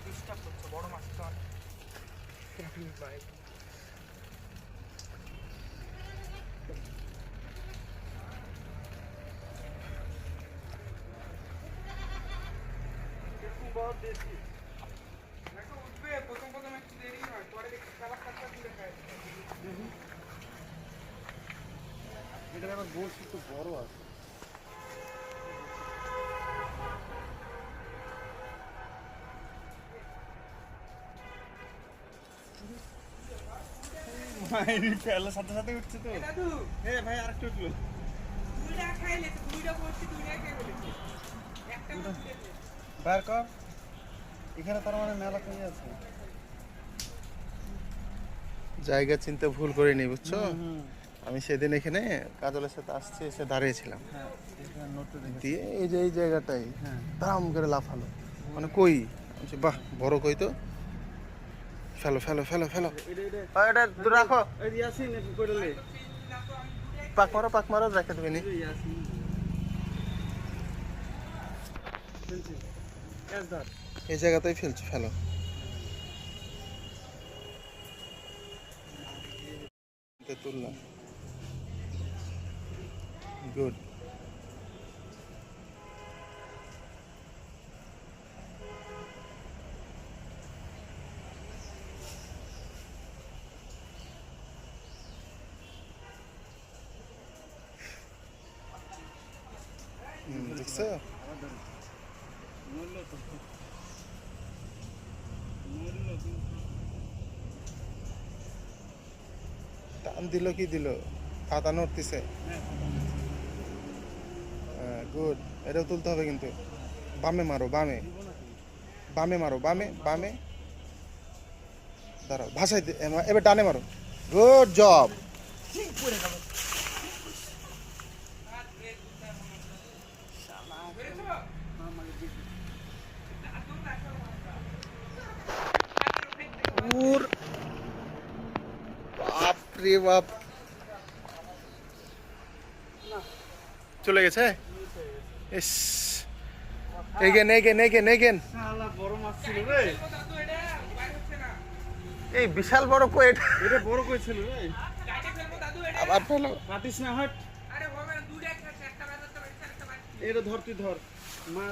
Disturb করছে বড় মাছটা ভাই। बहुत देसी देखो उठবে প্রথম প্রথম একটু দেরি হয় পরে দেখি কালার কাটটা দিলে খায় দেখি এটা আবার গোশ একটু বড় আছে মাইরি ফেলার সাথে সাথে উঠছে তো দাদু এ ভাই আরেকটু উঠলো দুইটা খাইলে দুইটা বসে দুইটা খেয়ে ফেলেছি একটা মাছ দিয়েছে বের কর এখানে তার মানে মেলা কই আছে জায়গা চিনতে ভুল করিনি বুঝছো আমি সেদিন এখানে কাজলের সাথে আসছে এসে দাঁড়িয়েছিলাম হ্যাঁ এখানে নোটটা দেখে দিয়ে এই যে এই জায়গাটাই হ্যাঁ দাম করে লাফালো মানে কই আমি বলছি, বাহ বড় কই তো ফেলো ফেলো ফেলো ফেলো এটা এটা রাখো এই ইয়াসিন একটু কইলে পাক মারো রেখে দেবে নি ইয়াসিন শুনছি ক্যাচ ধর এই জায়গাতেই ফেলছি ফেলো তুললাম গুড দেখছো মূল্য তো মূল্য টান দিল কি দিল পাতা নড়তেছে গুড এটাও তুলতে হবে কিন্তু বামে মারো বামে বামে মারো বামে বামে দাঁড়াও ভাষায় এবার ডানে মারো গুড জব বাপ রে বাপ চলে গেছে ইস এগেন এগেন এগেন এগেন শালা বড় মাছ ছিল রে দাদু এটা বাইরে হচ্ছে না এই বিশাল বড় কোয়েট এটা বড় কই ছিল রে গাইডে ফেলবো দাদু এটা আবার ফেলো কাটিস না হট আরে হবে না দুইটা একটা বাজারটা বাইরে একটা বাইরে এটা ধর তুই ধর মাছ